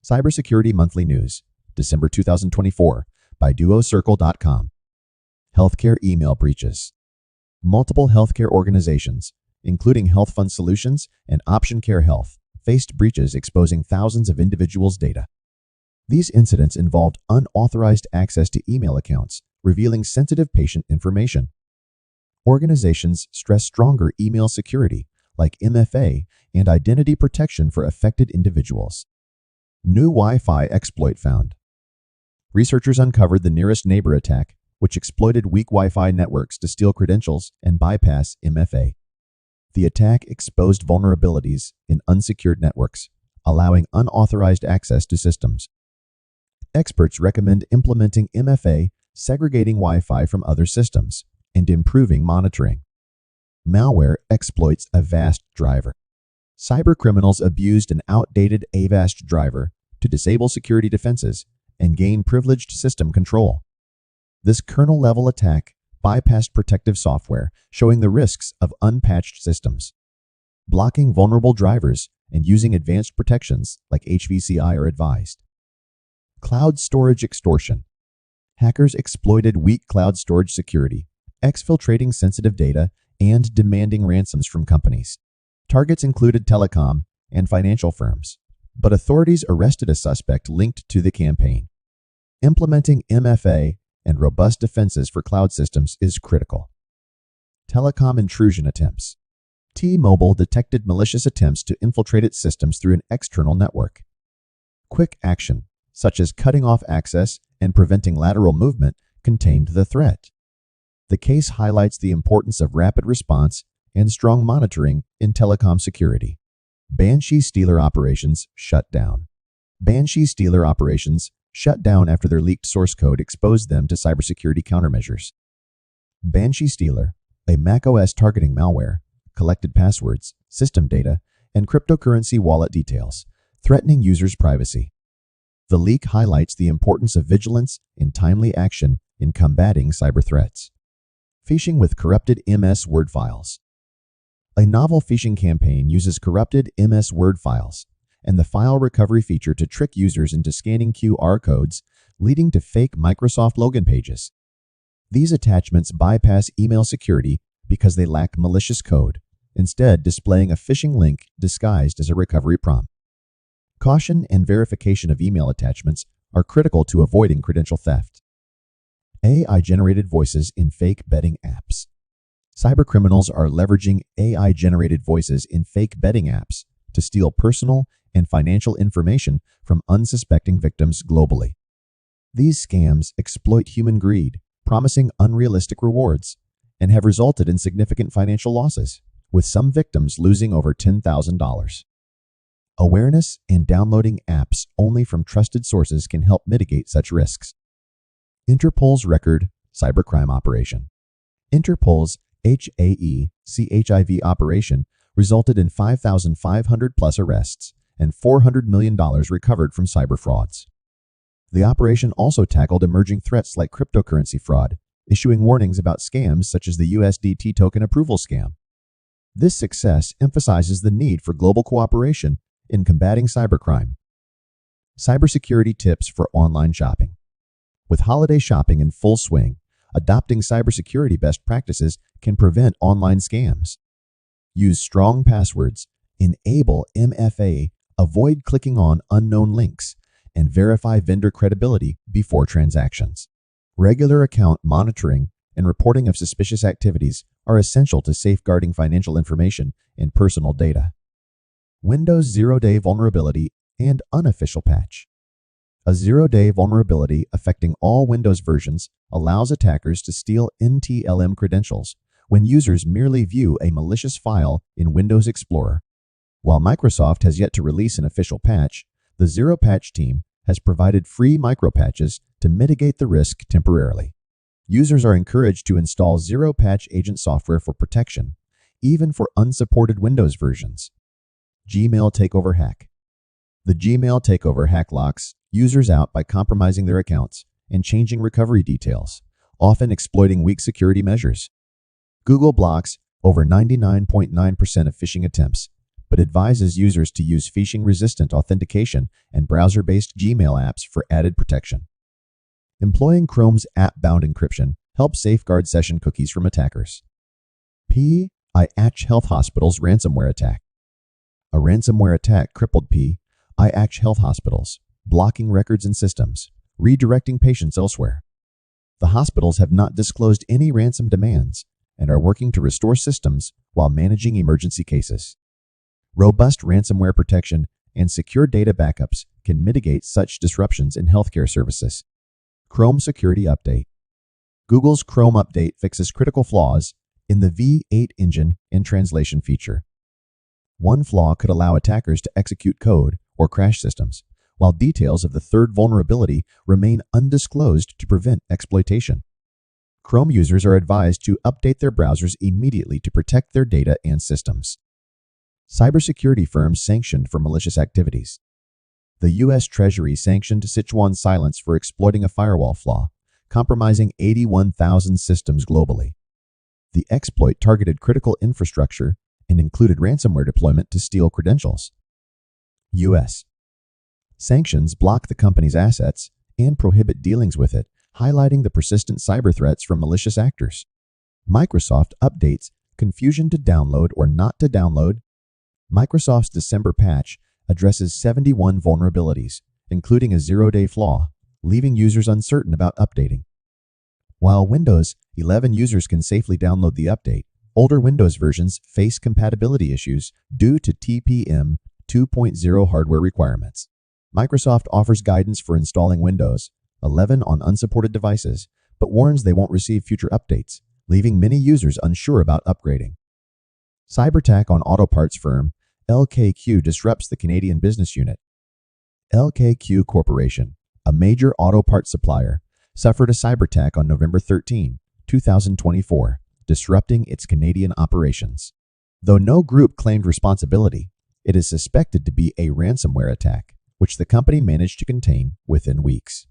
Cybersecurity Monthly News, December 2024, by DuoCircle.com. Healthcare email breaches. Multiple healthcare organizations, including Health Fund Solutions and Option Care Health, faced breaches exposing thousands of individuals' data. These incidents involved unauthorized access to email accounts, revealing sensitive patient information. Organizations stress stronger email security, like MFA, and identity protection for affected individuals. New Wi-Fi exploit found. Researchers uncovered the nearest neighbor attack, which exploited weak Wi-Fi networks to steal credentials and bypass MFA. The attack exposed vulnerabilities in unsecured networks, allowing unauthorized access to systems. Experts recommend implementing MFA, segregating Wi-Fi from other systems, and improving monitoring. Malware exploits Avast driver. Cybercriminals abused an outdated Avast driver to disable security defenses and gain privileged system control. This kernel-level attack bypassed protective software, showing the risks of unpatched systems. Blocking vulnerable drivers and using advanced protections like HVCI are advised. Cloud storage extortion. Hackers exploited weak cloud storage security, exfiltrating sensitive data and demanding ransoms from companies. Targets included Telecom and financial firms, but authorities arrested a suspect linked to the campaign. Implementing MFA and robust defenses for cloud systems is critical. Telecom intrusion attempts. T-Mobile detected malicious attempts to infiltrate its systems through an external network. Quick action, such as cutting off access and preventing lateral movement, contained the threat. The case highlights the importance of rapid response and strong monitoring in telecom security. Banshee Stealer operations shut down. Banshee Stealer operations shut down after their leaked source code exposed them to cybersecurity countermeasures. Banshee Stealer, a macOS targeting malware, collected passwords, system data, and cryptocurrency wallet details, threatening users' privacy. The leak highlights the importance of vigilance and timely action in combating cyber threats. Phishing with corrupted MS Word files. A novel phishing campaign uses corrupted MS Word files and the file recovery feature to trick users into scanning QR codes, leading to fake Microsoft login pages. These attachments bypass email security because they lack malicious code, instead displaying a phishing link disguised as a recovery prompt. Caution and verification of email attachments are critical to avoiding credential theft. AI-generated voices in fake betting apps. Cybercriminals are leveraging AI-generated voices in fake betting apps to steal personal and financial information from unsuspecting victims globally. These scams exploit human greed, promising unrealistic rewards, and have resulted in significant financial losses, with some victims losing over $10,000. Awareness and downloading apps only from trusted sources can help mitigate such risks. Interpol's record cybercrime operation. Interpol's HAECHIV operation resulted in 5,500 plus arrests and $400 million recovered from cyber frauds. The operation also tackled emerging threats like cryptocurrency fraud, issuing warnings about scams such as the USDT token approval scam. This success emphasizes the need for global cooperation in combating cybercrime. Cybersecurity tips for online shopping. With holiday shopping in full swing, adopting cybersecurity best practices can prevent online scams. Use strong passwords, enable MFA, avoid clicking on unknown links, and verify vendor credibility before transactions. Regular account monitoring and reporting of suspicious activities are essential to safeguarding financial information and personal data. Windows zero-day vulnerability and unofficial patch. A zero-day vulnerability affecting all Windows versions allows attackers to steal NTLM credentials when users merely view a malicious file in Windows Explorer. While Microsoft has yet to release an official patch, the Zero Patch team has provided free micropatches to mitigate the risk temporarily. Users are encouraged to install Zero Patch Agent software for protection, even for unsupported Windows versions. Gmail takeover hack. The Gmail takeover hack locks users out by compromising their accounts and changing recovery details, often exploiting weak security measures. Google blocks over 99.9% of phishing attempts, but advises users to use phishing-resistant authentication and browser-based Gmail apps for added protection. Employing Chrome's app-bound encryption helps safeguard session cookies from attackers. PIH Health Hospital's ransomware attack. A ransomware attack crippled PIH Health Hospitals, blocking records and systems, redirecting patients elsewhere. The hospitals have not disclosed any ransom demands and are working to restore systems while managing emergency cases. Robust ransomware protection and secure data backups can mitigate such disruptions in healthcare services. Chrome Security Update. Google's Chrome update fixes critical flaws in the V8 engine and translation feature. One flaw could allow attackers to execute code or crash systems, while details of the third vulnerability remain undisclosed to prevent exploitation. Chrome users are advised to update their browsers immediately to protect their data and systems. Cybersecurity firms sanctioned for malicious activities. The U.S. Treasury sanctioned Sichuan Silence for exploiting a firewall flaw, compromising 81,000 systems globally. The exploit targeted critical infrastructure and included ransomware deployment to steal credentials. U.S. Sanctions block the company's assets and prohibit dealings with it, highlighting the persistent cyber threats from malicious actors. Microsoft updates confusion to download or not to download. Microsoft's December patch addresses 71 vulnerabilities, including a zero-day flaw, leaving users uncertain about updating. While Windows 11 users can safely download the update, older Windows versions face compatibility issues due to TPM 2.0 hardware requirements. Microsoft offers guidance for installing Windows 11 on unsupported devices, but warns they won't receive future updates, leaving many users unsure about upgrading. Cyberattack on auto parts firm LKQ disrupts the Canadian business unit. LKQ Corporation, a major auto parts supplier, suffered a cyberattack on November 13, 2024, disrupting its Canadian operations. Though no group claimed responsibility, it is suspected to be a ransomware attack, which the company managed to contain within weeks.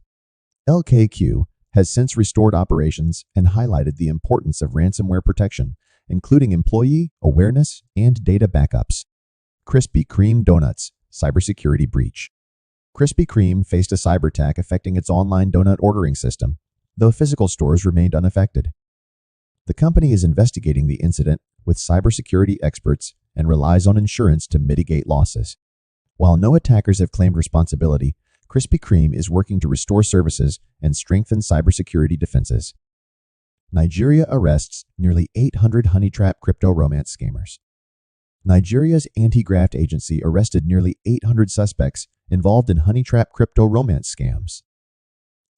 LKQ has since restored operations and highlighted the importance of ransomware protection, including employee awareness and data backups. Krispy Kreme Donuts cybersecurity breach. Krispy Kreme faced a cyberattack affecting its online donut ordering system, though physical stores remained unaffected. The company is investigating the incident with cybersecurity experts and relies on insurance to mitigate losses. While no attackers have claimed responsibility, Krispy Kreme is working to restore services and strengthen cybersecurity defenses. Nigeria arrests nearly 800 honey trap crypto romance scammers. Nigeria's anti-graft agency arrested nearly 800 suspects involved in honey trap crypto romance scams.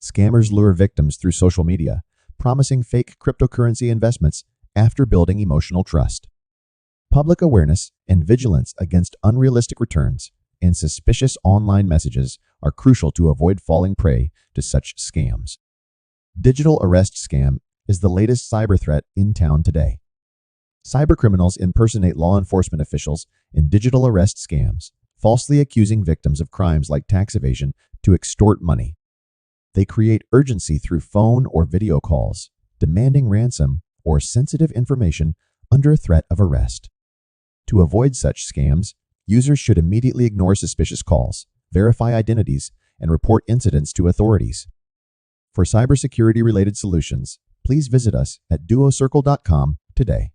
Scammers lure victims through social media, promising fake cryptocurrency investments after building emotional trust. Public awareness and vigilance against unrealistic returns and suspicious online messages are crucial to avoid falling prey to such scams. Digital arrest scam is the latest cyber threat in town today. Cybercriminals impersonate law enforcement officials in digital arrest scams, falsely accusing victims of crimes like tax evasion to extort money. They create urgency through phone or video calls, demanding ransom or sensitive information under threat of arrest. To avoid such scams, users should immediately ignore suspicious calls, verify identities, and report incidents to authorities. For cybersecurity-related solutions, please visit us at DuoCircle.com today.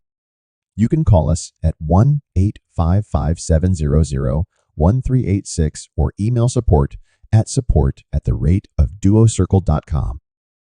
You can call us at 1-855-700-1386 or email support@support@duocircle.com.